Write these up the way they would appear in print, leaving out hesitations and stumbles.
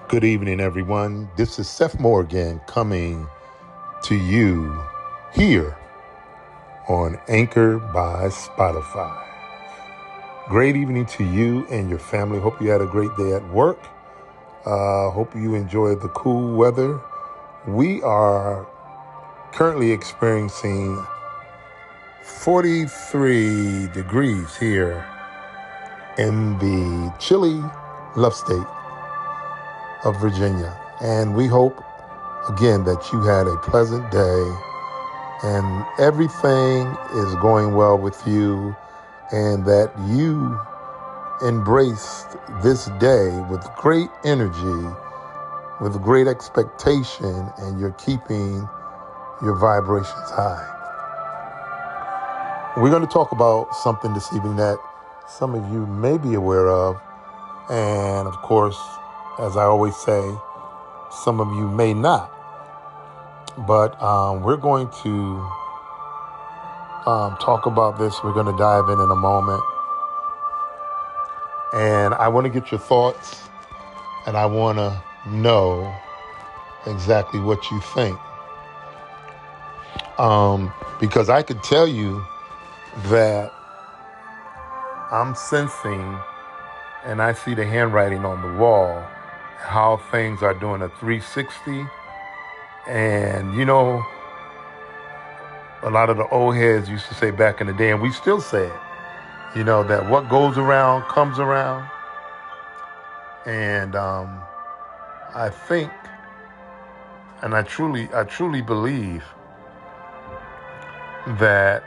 Good evening, everyone. This is Seth Morgan coming to you here on Anchor by Spotify. Great evening to you and your family. Hope you had a great day at work. Hope you enjoyed the cool weather. We are currently experiencing 43 degrees here in the chilly love state of Virginia. And we hope, again, that you had a pleasant day and everything is going well with you and that you embraced this day with great energy, with great expectation, and you're keeping your vibrations high. We're going to talk about something this evening that some of you may be aware of. And of course, as I always say, some of you may not. But we're going to talk about this. We're going to dive in a moment. And I want to get your thoughts, and I want to know exactly what you think. Because I could tell you that I'm sensing, and I see the handwriting on the wall, how things are doing a 360. And, you know, a lot of the old heads used to say back in the day, and we still say it, you know, that what goes around comes around. And I think, and I truly believe that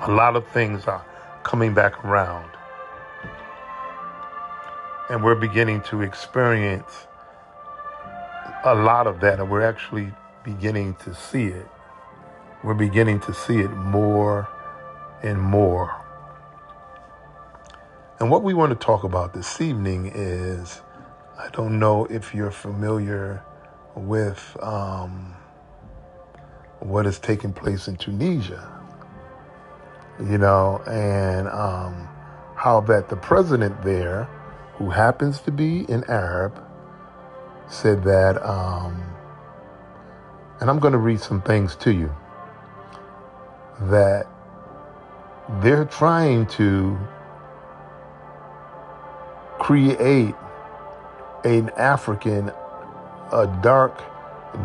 a lot of things are coming back around. And we're beginning to experience a lot of that, and we're actually beginning to see it. We're beginning to see it more and more. And what we want to talk about this evening is, I don't know if you're familiar with what is taking place in Tunisia, you know, and how that the president there, who happens to be an Arab, said that, and I'm going to read some things to you, that they're trying to create an African, a dark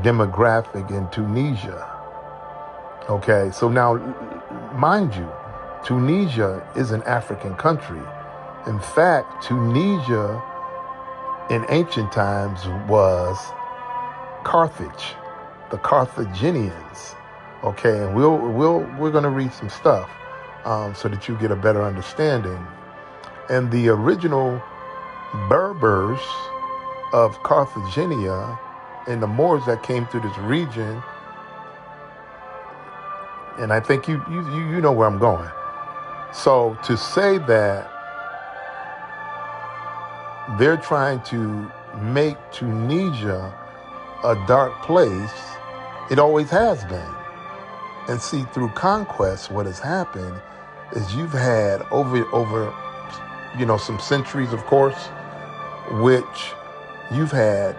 demographic in Tunisia. Okay, so now, mind you, Tunisia is an African country. In fact, Tunisia in ancient times was Carthage, the Carthaginians. Okay, and we're going to read some stuff so that you get a better understanding. And the original Berbers of Carthagenia and the Moors that came through this region, and I think you know where I'm going. So to say that they're trying to make Tunisia a dark place, it always has been. And see, through conquest, what has happened is you've had over you know, some centuries, of course, which you've had,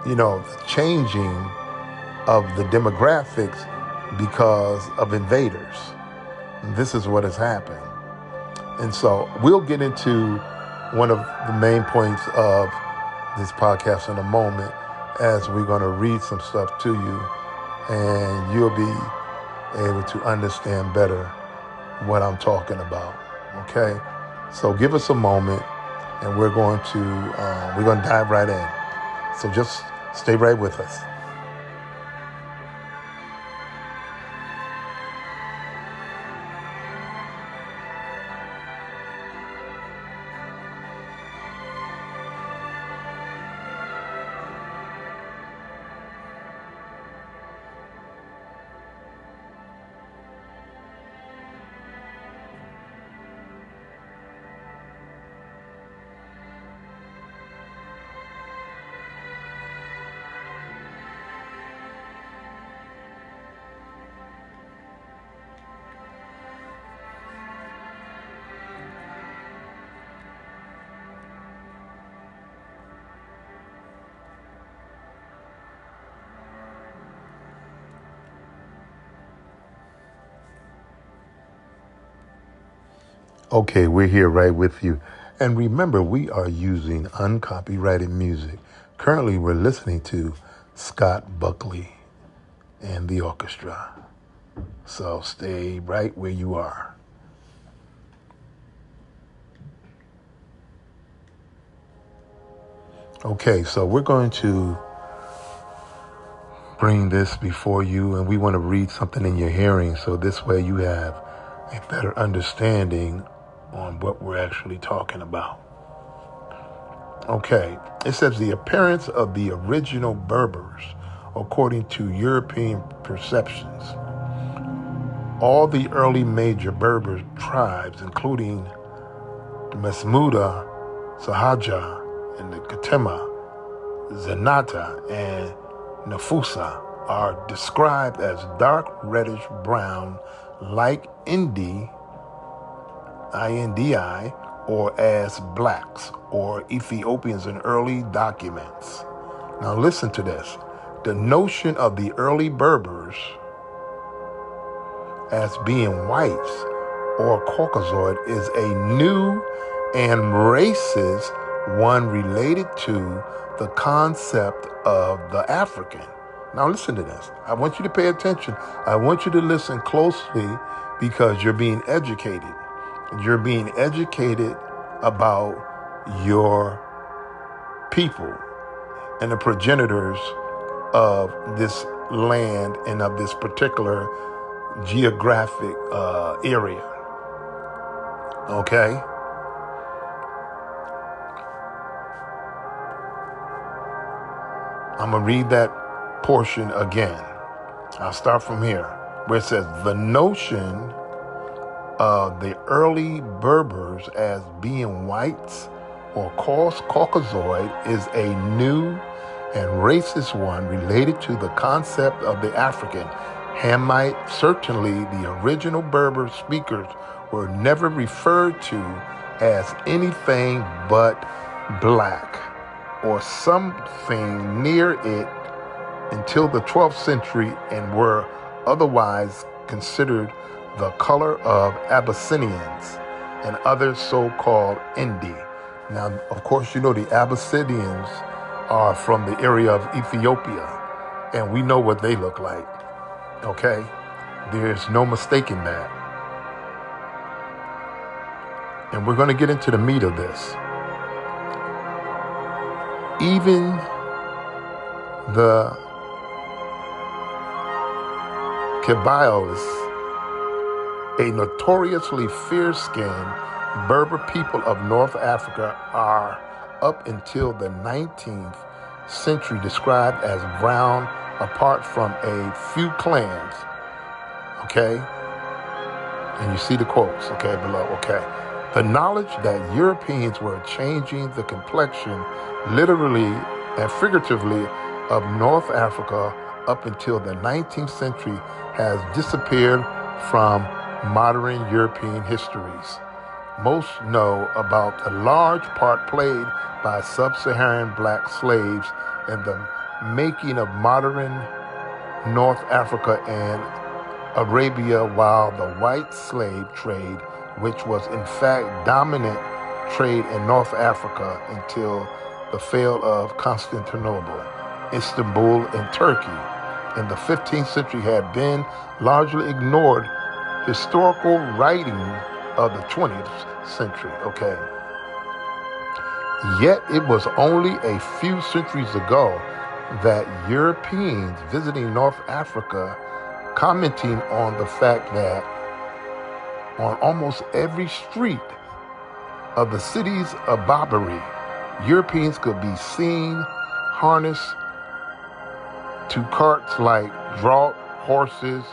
you know, the changing of the demographics because of invaders. And this is what has happened. And so we'll get into one of the main points of this podcast in a moment, as we're going to read some stuff to you, and you'll be able to understand better what I'm talking about. Okay? So give us a moment, and we're going to dive right in. So just stay right with us. Okay, we're here right with you. And remember, we are using uncopyrighted music. Currently, we're listening to Scott Buckley and the orchestra. So stay right where you are. Okay, so we're going to bring this before you, and we want to read something in your hearing so this way you have a better understanding on what we're actually talking about. Okay, it says the appearance of the original Berbers, according to European perceptions. All the early major Berber tribes, including the Masmuda, Sahaja, and the Katema, Zenata, and Nafusa, are described as dark reddish brown like Indi, INDI, or as blacks or Ethiopians in early documents. Now listen to this. The notion of the early Berbers as being whites or Caucasoid is a new and racist one related to the concept of the African. Now listen to this. I want you to pay attention. I want you to listen closely because you're being educated. You're being educated about your people and the progenitors of this land and of this particular geographic area. Okay? I'm going to read that portion again. I'll start from here, where it says, the notion of the early Berbers as being whites or Caucasoid is a new and racist one related to the concept of the African. Hamite, certainly the original Berber speakers were never referred to as anything but black or something near it until the 12th century and were otherwise considered the color of Abyssinians and other so-called Indi. Now, of course, you know the Abyssinians are from the area of Ethiopia, and we know what they look like, okay? There's no mistaking that. And we're going to get into the meat of this. Even the Kabyles, a notoriously fair-skinned Berber people of North Africa, are up until the 19th century described as brown apart from a few clans, okay? And you see the quotes, okay, below, okay? The knowledge that Europeans were changing the complexion literally and figuratively of North Africa up until the 19th century has disappeared from modern European histories. Most know about the large part played by sub-Saharan black slaves in the making of modern North Africa and Arabia, while the white slave trade, which was in fact dominant trade in North Africa until the fall of Constantinople, Istanbul, and Turkey in the 15th century, had been largely ignored historical writing of the 20th century, okay? Yet it was only a few centuries ago that Europeans visiting North Africa commenting on the fact that on almost every street of the cities of Barbary, Europeans could be seen harnessed to carts like draught horses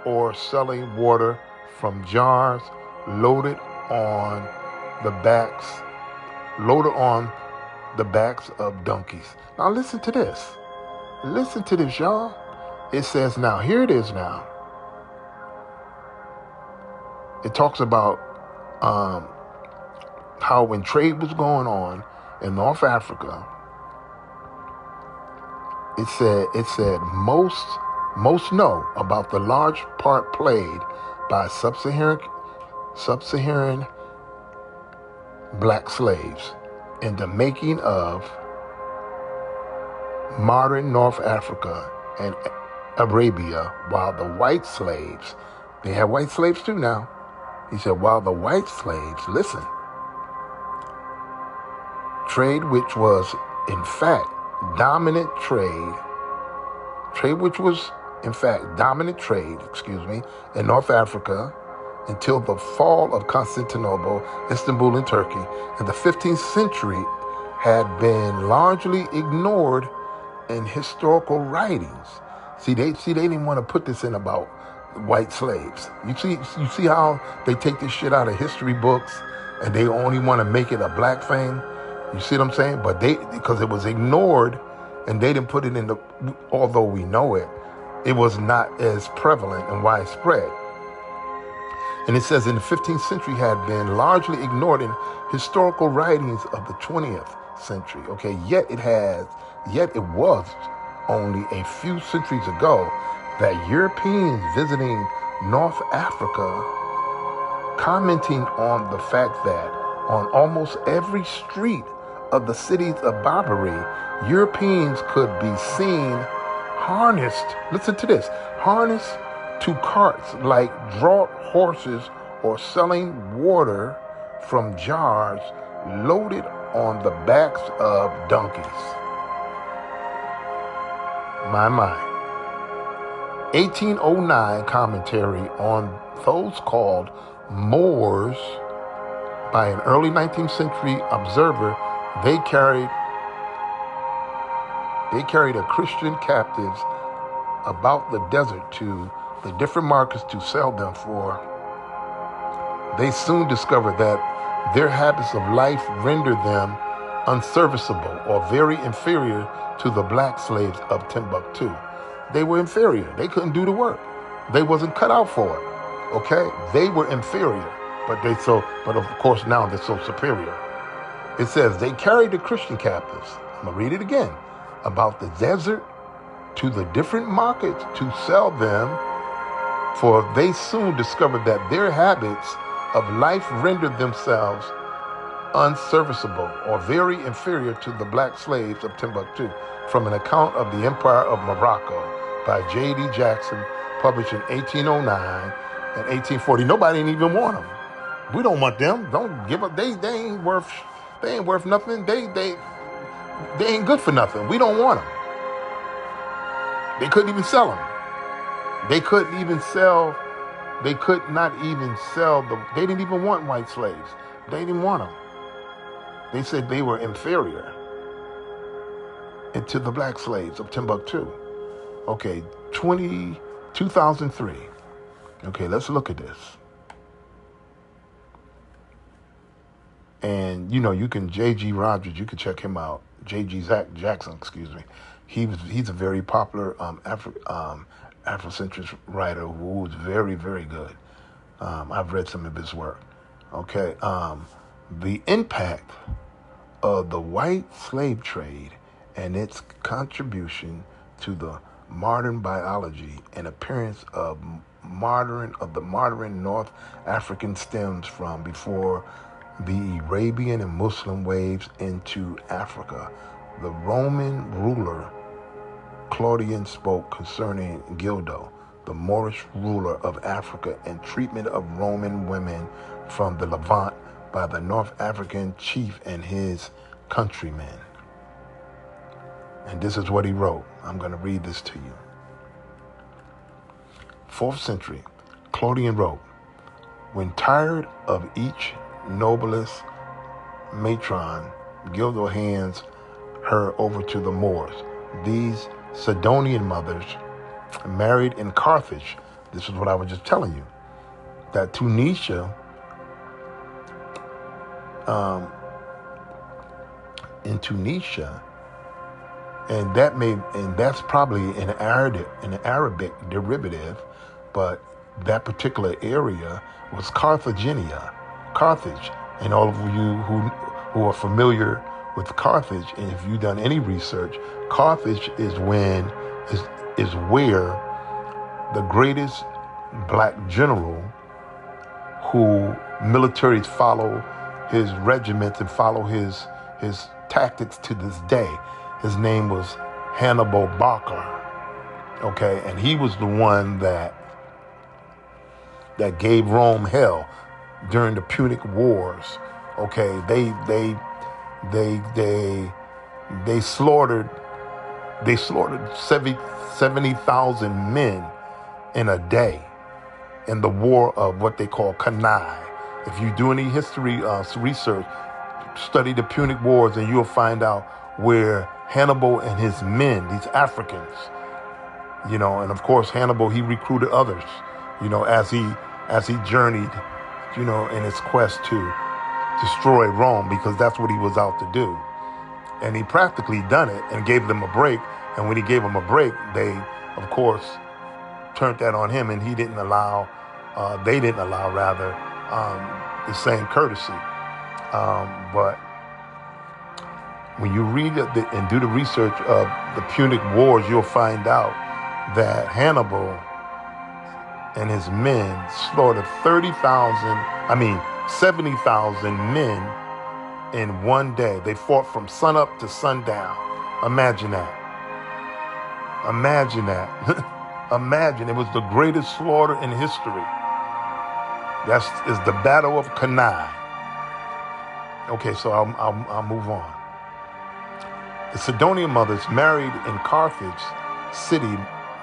or selling water from jars loaded on the backs of donkeys. Now listen to this. Listen to this, y'all. It says now, here it is now. It talks about how when trade was going on in North Africa, it said most know about the large part played by sub-Saharan black slaves in the making of modern North Africa and Arabia, while the white slaves, they have white slaves too now. He said, while the white slaves, listen, trade which was in fact dominant trade, in North Africa until the fall of Constantinople, Istanbul, and Turkey in the 15th century had been largely ignored in historical writings. They didn't want to put this in about white slaves. You see how they take this shit out of history books and they only want to make it a black thing. You see what I'm saying? But because it was ignored and they didn't put it in although we know it, it was not as prevalent and widespread. And it says in the 15th century had been largely ignored in historical writings of the 20th century. Okay, yet it was only a few centuries ago that Europeans visiting North Africa commenting on the fact that on almost every street of the cities of Barbary, Europeans could be seen harnessed to carts like draught horses or selling water from jars loaded on the backs of donkeys. My. 1809 commentary on those called Moors by an early 19th century observer. They carried a Christian captives about the desert to the different markets to sell them for. They soon discovered that their habits of life rendered them unserviceable or very inferior to the black slaves of Timbuktu. They were inferior. They couldn't do the work. They wasn't cut out for it. Okay? They were inferior. But of course now they're so superior. It says they carried the Christian captives. I'm gonna read it again. About the desert to the different markets to sell them, for they soon discovered that their habits of life rendered themselves unserviceable or very inferior to the black slaves of Timbuktu, from an account of the Empire of Morocco by J.D. Jackson, published in 1809 and 1840. Nobody didn't even want them. We don't want them. Don't give up. They ain't worth nothing. They ain't good for nothing. We don't want them. They couldn't even sell them. They could not even sell they didn't even want white slaves. They didn't want them. They said they were inferior to the black slaves of Timbuktu. Okay, 2003. Okay, let's look at this. And, you can, J.G. Rogers, you can check him out. J.G. Jackson, He's a very popular Afrocentrist writer who was very, very good. I've read some of his work. Okay, the impact of the white slave trade and its contribution to the modern biology and appearance of the modern North African stems from before the Arabian and Muslim waves into Africa. The Roman ruler Claudian spoke concerning Gildo, the Moorish ruler of Africa, and treatment of Roman women from the Levant by the North African chief and his countrymen. And this is what he wrote. I'm going to read this to you. 4th century, Claudian wrote, when tired of each noblest matron, Gildo hands her over to the Moors. These Sidonian mothers married in Carthage. This is what I was just telling you. That Tunisia, in Tunisia, and that's probably an Arabic derivative, but that particular area was Carthagenia, Carthage. And all of you who are familiar with Carthage, and if you've done any research, Carthage is where the greatest black general who militaries follow his regiments and follow his tactics to this day. His name was Hannibal Barca. Okay, and he was the one that gave Rome hell during the Punic Wars. Okay, they slaughtered 70,000 men in a day in the war of what they call Cannae. If you do any history research, study the Punic Wars, and you'll find out where Hannibal and his men, these Africans, and of course Hannibal, he recruited others, as he journeyed, in his quest to destroy Rome, because that's what he was out to do. And he practically done it and gave them a break. And when he gave them a break, they, of course, turned that on him, and they didn't allow the same courtesy. But when you read and do the research of the Punic Wars, you'll find out that Hannibal and his men slaughtered 70,000 men in one day. They fought from sunup to sundown. Imagine that. Imagine it was the greatest slaughter in history. That is the Battle of Cannae. Okay, so I'll move on. The Sidonian mothers married in Carthage city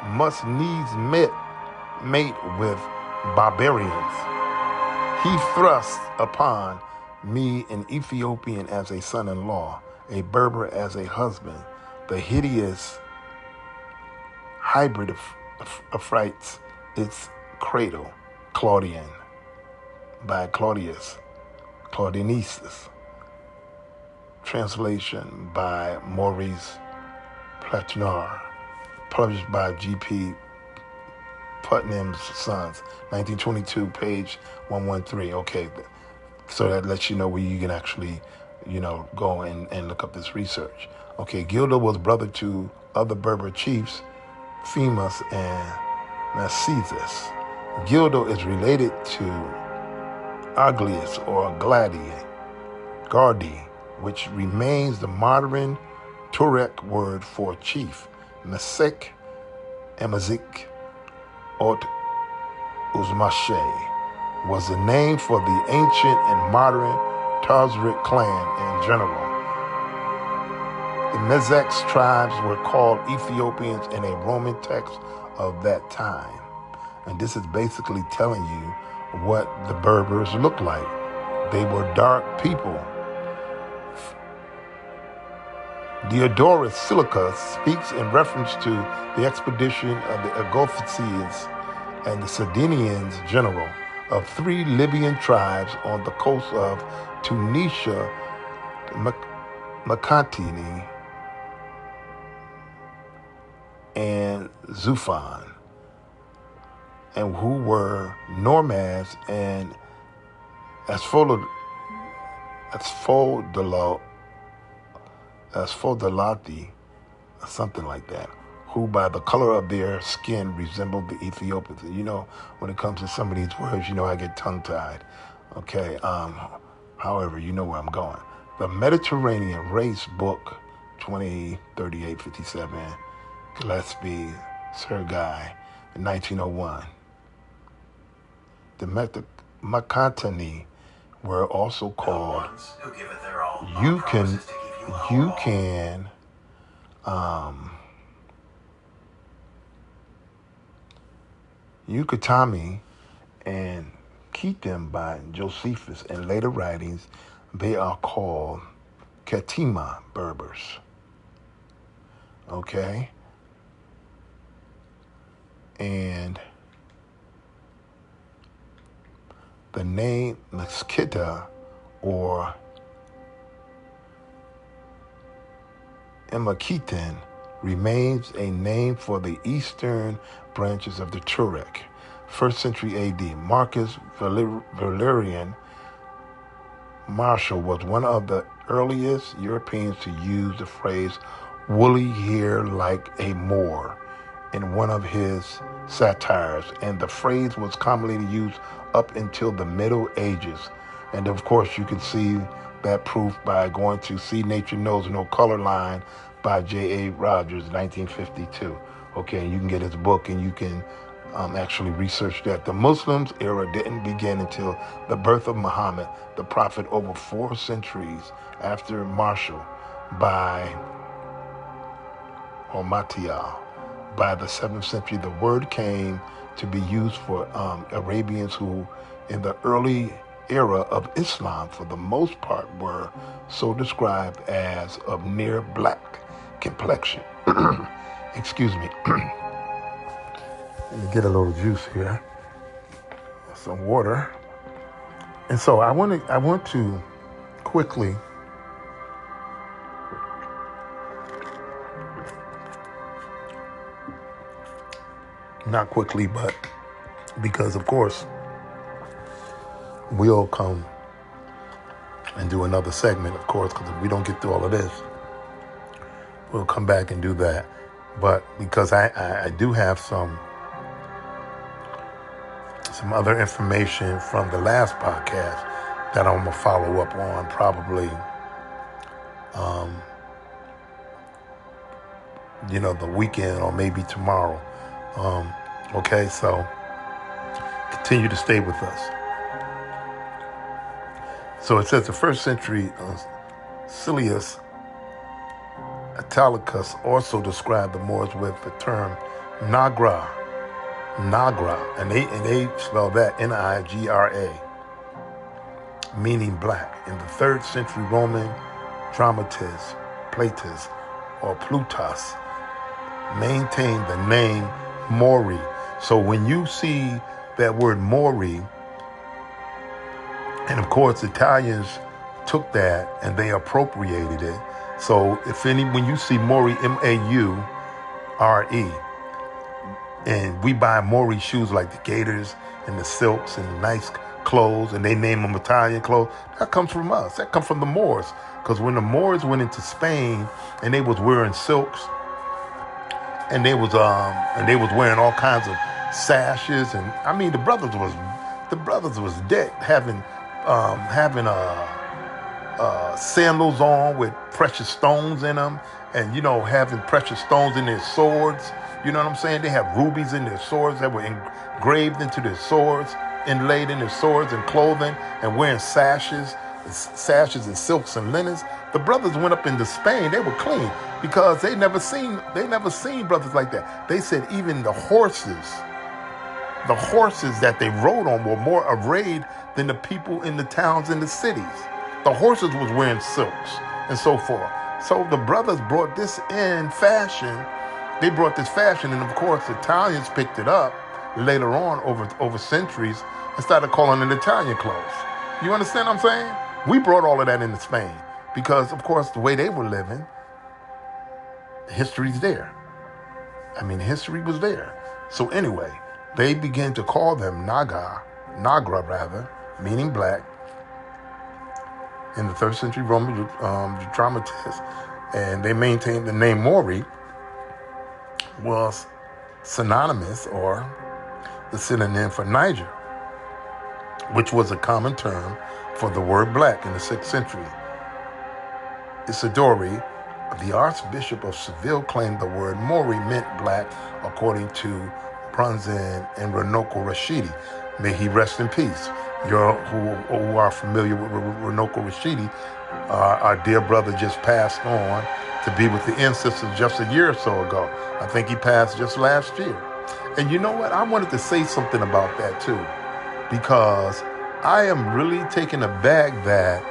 must needs mate with barbarians. He thrust upon me an Ethiopian as a son-in-law, a Berber as a husband. The hideous hybrid affrights its cradle. Claudian, by Claudianus. Translation by Maurice Platnar. Published by G.P. Putnam's Sons, 1922, page 113. Okay, so that lets you know where you can actually, go and look up this research. Okay, Gildo was brother to other Berber chiefs, Themis and Narcissus. Gildo is related to Aglius or Gardi, which remains the modern Tuareg word for chief. Masek, Amazik, Ot Uzmashe was the name for the ancient and modern Tazrik clan in general. The Mezek's tribes were called Ethiopians in a Roman text of that time. And this is basically telling you what the Berbers looked like. They were dark people. Diodorus Silicus speaks in reference to the expedition of the Agophites and the Sardinians general of 3 Libyan tribes on the coast of Tunisia, Makantini, and Zufan, and who were nomads and Asfodalati, something like that, who by the color of their skin resembled the Ethiopians. When it comes to some of these words, I get tongue-tied. Okay, however, you know where I'm going. The Mediterranean Race Book, 2038-57, Gillespie, Sergei, 1901. The Makantani were also called Yukatami and Ketim by Josephus. In later writings, they are called Katima Berbers. Okay? And the name Mesquita or Emakitan remains a name for the eastern branches of the Tuareg. 1st century AD, Marcus Valerian Martial was one of the earliest Europeans to use the phrase woolly hair like a Moor in one of his satires, and the phrase was commonly used up until the Middle Ages. And of course, you can see that proof by going to See Nature Knows No Color Line by J.A. Rogers, 1952. Okay, and you can get his book and you can actually research that. The Muslims era didn't begin until the birth of Muhammad, the prophet, over 4 centuries after Marshall by Matiyah. By the 7th century, the word came to be used for Arabians who, in the early era of Islam, for the most part, were so described as of near black complexion. Excuse me. Let me get a little juice here. Some water. And so I want to quickly not quickly, but because of course we'll come and do another segment, of course, because if we don't get through all of this, we'll come back and do that. But because I do have some other information from the last podcast that I'm gonna follow up on probably the weekend or maybe tomorrow. Okay, so continue to stay with us. So it says the 1st century Silius Italicus also described the Moors with the term Nagra, and they spell that Nigra, meaning black. In the 3rd century, Roman dramatist Platus or Plutus maintained the name Mori. So when you see that word Mori, and of course Italians took that and they appropriated it. So when you see Mori, M-A-U-R-E, and we buy Mori shoes like the gaiters and the silks and the nice clothes, and they name them Italian clothes, that comes from us. That comes from the Moors. Because when the Moors went into Spain and they was wearing silks, and they was wearing all kinds of sashes, and I mean the brothers was decked, having sandals on with precious stones in them, and having precious stones in their swords. You know what I'm saying? They have rubies in their swords that were engraved into their swords, inlaid in their swords and clothing, and wearing sashes and silks and linens. The brothers went up into Spain. They were clean because they never seen brothers like that. They said even the horses that they rode on were more arrayed than the people in the towns and the cities. The horses was wearing silks and so forth. So the brothers brought this in fashion. They brought this fashion, and of course, the Italians picked it up later on over centuries and started calling it Italian clothes. You understand what I'm saying? We brought all of that into Spain because, of course, the way they were living, history's there. I mean, history was there. So anyway, they began to call them Nagra rather, meaning black, in the 3rd century Roman dramatists, and they maintained the name Mori was synonymous or the synonym for Niger, which was a common term for the word black in the 6th century. Isidori, the Archbishop of Seville, claimed the word Mori meant black, according to Brunzan and Ronoko Rashidi. May he rest in peace. Who are familiar with Ronoko Rashidi, our dear brother just passed on to be with the ancestors just a year or so ago. I think he passed just last year. And you know what? I wanted to say something about that too, because I am really taken aback that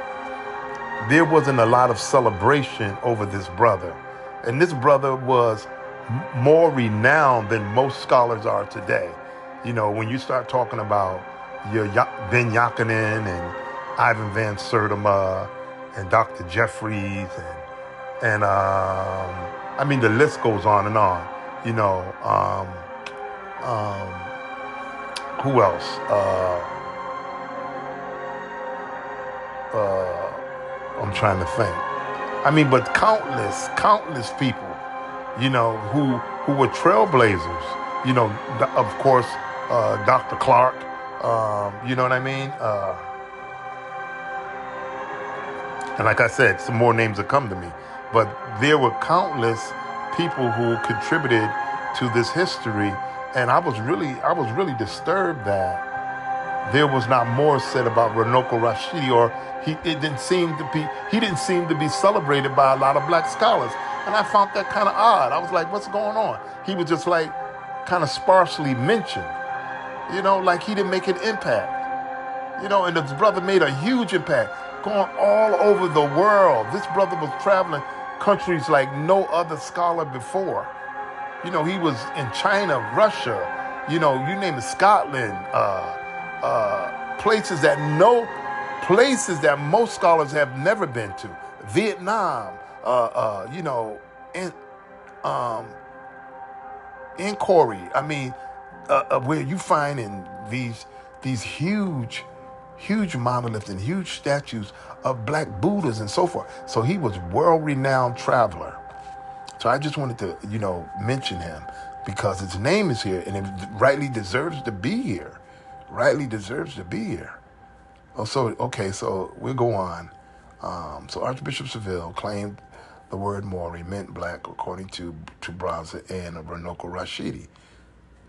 there wasn't a lot of celebration over this brother. And this brother was more renowned than most scholars are today. When you start talking about your Ben Yakinen and Ivan Van Sertima and Dr. Jeffries and I mean the list goes on and on. Who else? I'm trying to think. I mean, but countless people, who were trailblazers. Of course, Dr. Clark. You know what I mean? And like I said, some more names will come to me. But there were countless people who contributed to this history, and I was really disturbed that there was not more said about Runoko Rashidi, or he didn't seem to be celebrated by a lot of black scholars. And I found that kind of odd. I was like, what's going on? He was just like kind of sparsely mentioned, like he didn't make an impact. And this brother made a huge impact, going all over the world. This brother was traveling countries like no other scholar before. He was in China, Russia, you name it, Scotland, places that most scholars have never been to, Vietnam, in inquiry. I mean, where you find in these huge monoliths and huge statues of black Buddhas and so forth. So he was world-renowned traveler. So I just wanted to, mention him because his name is here and it rightly deserves to be here. Rightly deserves to be here. Oh, so we'll go on. So Archbishop Seville claimed the word Maori meant black according to Braza and Runoko Rashidi.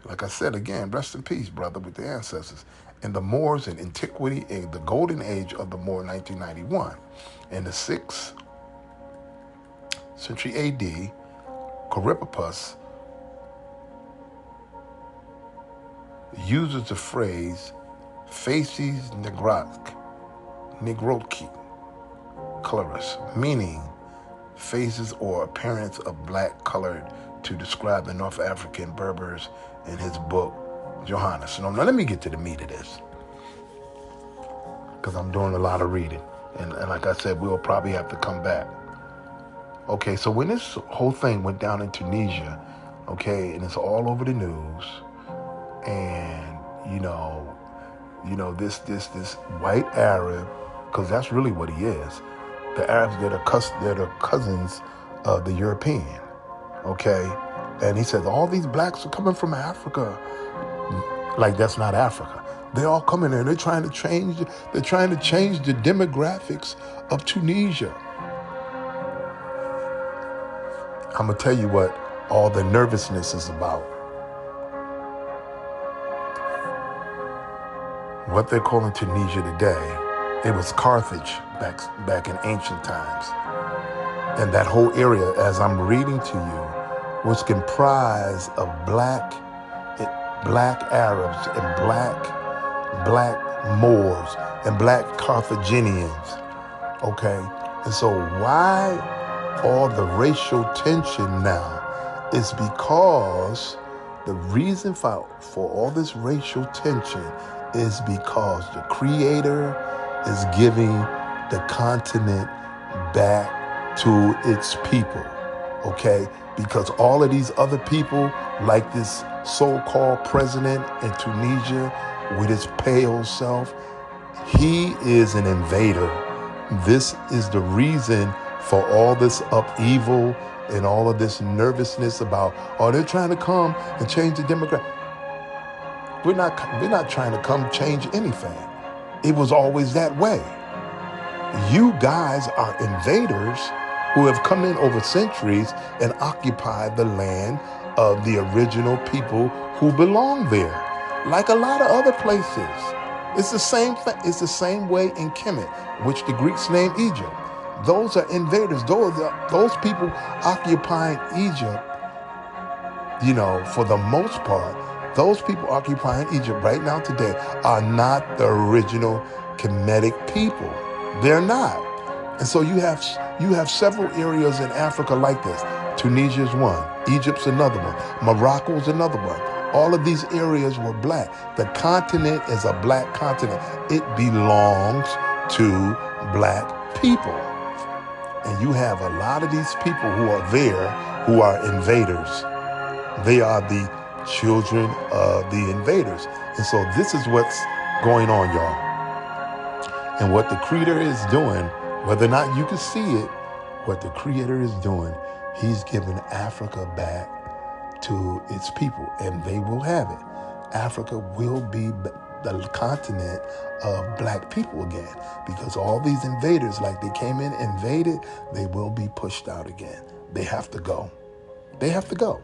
Like I said again, rest in peace, brother, with the ancestors. And the Moors in antiquity, in the golden age of the Moor, 1991. In the 6th century AD, Corippus uses the phrase facies negrotki coloris, meaning faces or appearance of black colored, to describe the North African Berbers in his book, Johannes. Now let me get to the meat of this, because I'm doing a lot of reading. And like I said, we'll probably have to come back. Okay, so when this whole thing went down in Tunisia, and it's all over the news, and this white Arab, because that's really what he is. The Arabs that are cousins of the European, and he says all these blacks are coming from Africa. Like, that's not Africa. They're all coming there. They're trying to change the demographics of Tunisia. I'm gonna tell you what all the nervousness is about. What they're calling Tunisia today, it was Carthage back in ancient times. And that whole area, as I'm reading to you, was comprised of black Arabs and black Moors and black Carthaginians. And so why all the racial tension now is because the reason for all this racial tension is because the Creator is giving the continent back to its people, because all of these other people, like this so-called president in Tunisia with his pale self, he is an invader. This is the reason for all this upheaval and all of this nervousness about, they're trying to come and change the demographic. We're not trying to come change anything. It was always that way. You guys are invaders who have come in over centuries and occupied the land of the original people who belong there, like a lot of other places. It's the same thing. It's the same way in Kemet, which the Greeks named Egypt. Those are invaders. Those people occupying Egypt, for the most part, those people occupying Egypt right now today are not the original Kemetic people. They're not. And so you have several areas in Africa like this. Tunisia is one. Egypt's another one. Morocco's another one. All of these areas were black. The continent is a black continent. It belongs to black people. And you have a lot of these people who are there who are invaders. They are the children of the invaders. And so this is what's going on, y'all. And what the Creator is doing, whether or not you can see it, what the Creator is doing, He's giving Africa back to its people, and they will have it. Africa will be the continent of black people again. Because all these invaders, like they came in, invaded, they will be pushed out again. They have to go. They have to go.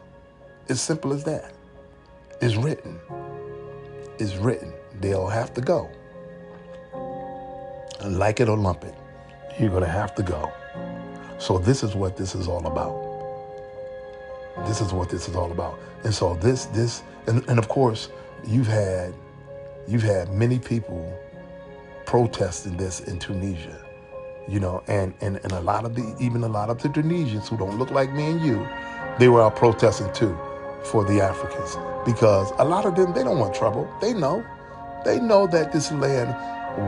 It's simple as that. It's written. It's written. They'll have to go. And like it or lump it, you're going to have to go. So this is what this is all about. This is what this is all about. And so and of course, you've had many people protesting this in Tunisia, and a lot of the Tunisians who don't look like me and you, they were out protesting too for the Africans, because a lot of them, they don't want trouble. They know that this land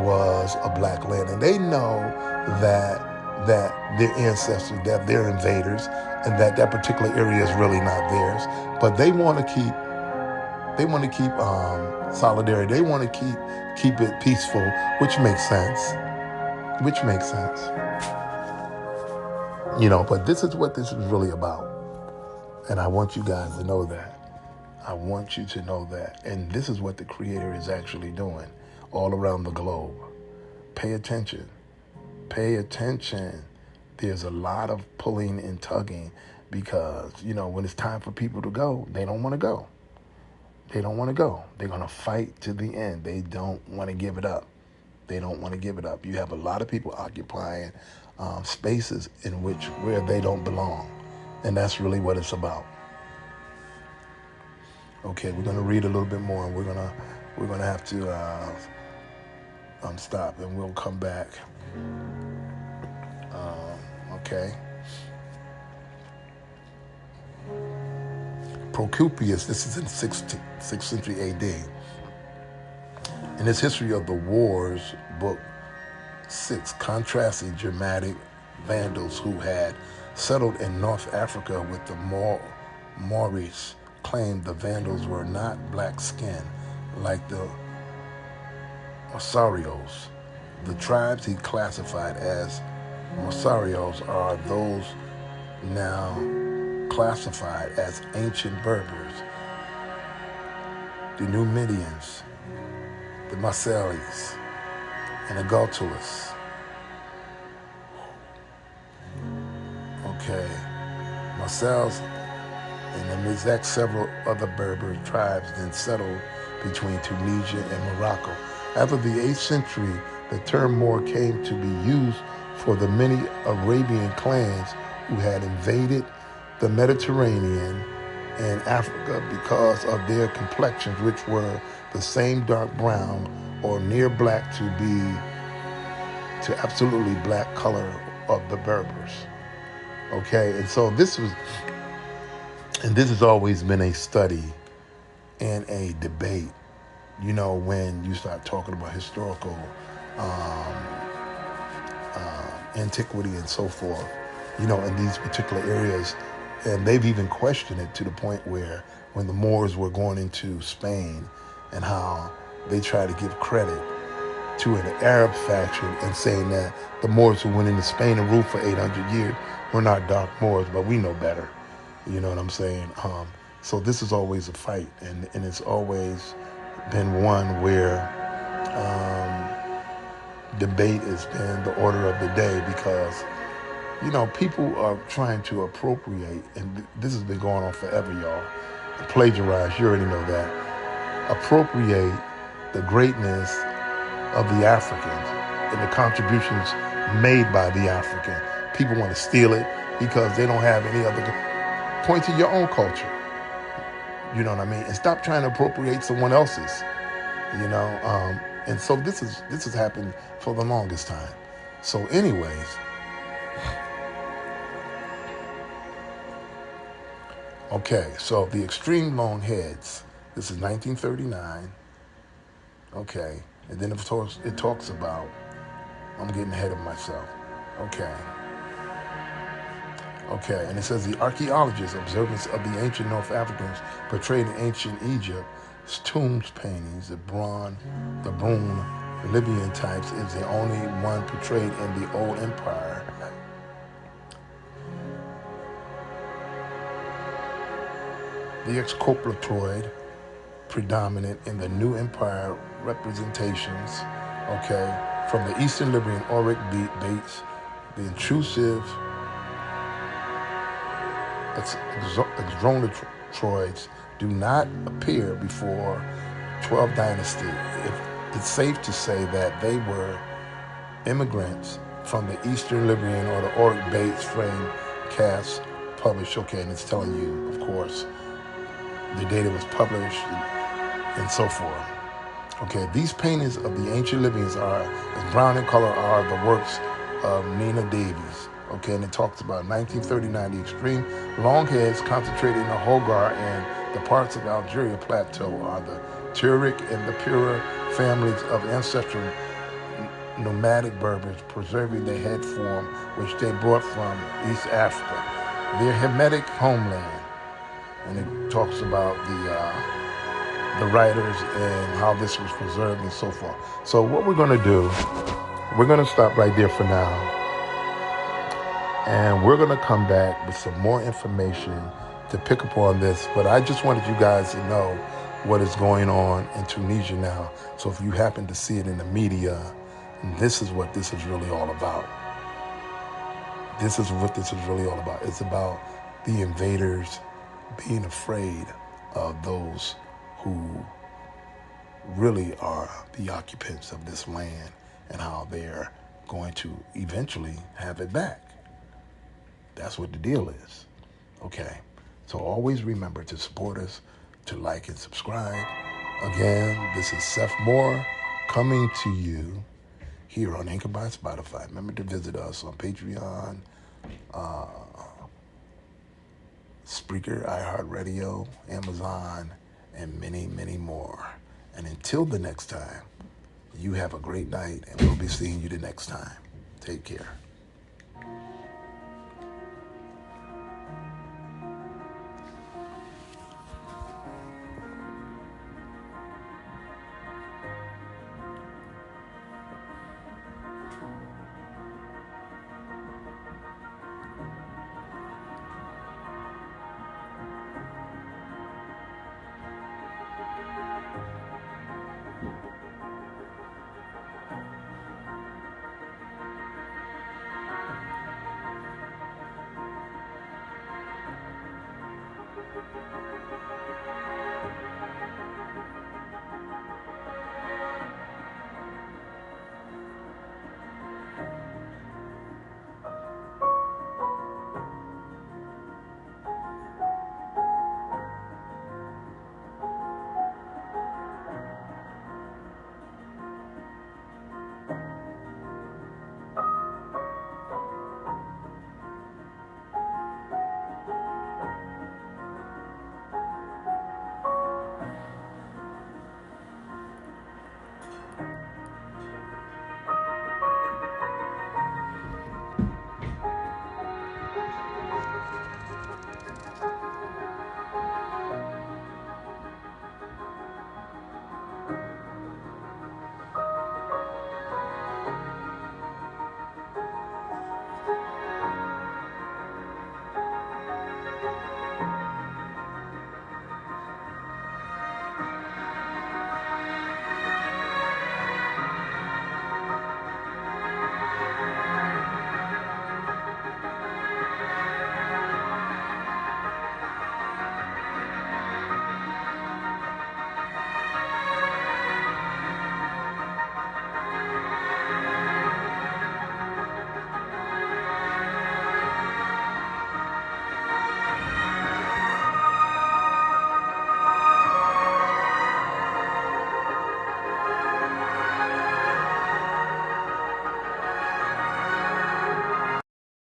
was a black land, and they know that their ancestors, that they're invaders, and that particular area is really not theirs. But they want to keep solidarity. They want to keep it peaceful, which makes sense. But this is what this is really about. And I want you guys to know that. I want you to know that. And this is what the Creator is actually doing all around the globe. Pay attention. Pay attention. There's a lot of pulling and tugging because, when it's time for people to go, they don't want to go. They don't want to go. They're going to fight to the end. They don't want to give it up. They don't want to give it up. You have a lot of people occupying spaces where they don't belong. And that's really what it's about. Okay, we're going to read a little bit more, and we're going to have to stop, and we'll come back. Okay. Procopius, this is in 6th century AD. In his History of the Wars, book 6, contrasting Germanic Vandals who had settled in North Africa with the Moors, claimed the Vandals were not black-skinned like the Morsarios. The tribes he classified as Morsarios are those now classified as ancient Berbers, the Numidians, the Marseilles, and the Gautulus. Okay, Marseilles and the Mizek, several other Berber tribes then settled between Tunisia and Morocco. After the 8th century, the term Moor came to be used for the many Arabian clans who had invaded the Mediterranean and Africa because of their complexions, which were the same dark brown or near black to absolutely black color of the Berbers. Okay, and so this has always been a study and a debate, when you start talking about historical antiquity and so forth, in these particular areas. And they've even questioned it to the point where when the Moors were going into Spain and how they try to give credit to an Arab faction and saying that the Moors who went into Spain and ruled for 800 years were not dark Moors, but we know better. You know what I'm saying? So this is always a fight, and it's always been one where debate has been the order of the day because, people are trying to appropriate, and this has been going on forever, y'all, plagiarize, you already know that, appropriate the greatness of the Africans and the contributions made by the African. People want to steal it because they don't have any other. Point to your own culture. You know what I mean? And stop trying to appropriate someone else's. And so this has happened for the longest time. So anyways, okay, so the extreme long heads, this is 1939. Okay, and then it talks about, I'm getting ahead of myself. Okay, and it says the archaeologists' observance of the ancient North Africans portrayed in ancient Egypt's tombs paintings, the Brun, Libyan types, is the only one portrayed in the Old Empire. The exculpatory predominant in the New Empire representations, okay, from the Eastern Libyan auric dates. The intrusive exonetroids do not appear before 12th dynasty. It's safe to say that they were immigrants from the Eastern Libyan or the auric Bates frame cast published, okay, and it's telling you, of course, the date it was published and so forth. Okay, these paintings of the ancient Libyans are, as brown in color, are the works of Nina Davies. Okay, and it talks about 1939, the extreme long heads concentrated in the Hogar and the parts of Algeria plateau are the Tuareg and the Pura families of ancestral nomadic Berbers, preserving the head form which they brought from East Africa, their Hamitic homeland. And it talks about the writers and how this was preserved and so forth. So what we're going to do, we're going to stop right there for now. And we're going to come back with some more information to pick up on this. But I just wanted you guys to know what is going on in Tunisia now. So if you happen to see it in the media, this is what this is really all about. This is what this is really all about. It's about the invaders being afraid of those who really are the occupants of this land and how they're going to eventually have it back. That's what the deal is. Okay, so always remember to support us, to like and subscribe. Again, this is Seth Moore coming to you here on Anchor by Spotify. Remember to visit us on Patreon, Spreaker, iHeartRadio, Amazon, and many, many more. And until the next time, you have a great night, and we'll be seeing you the next time. Take care.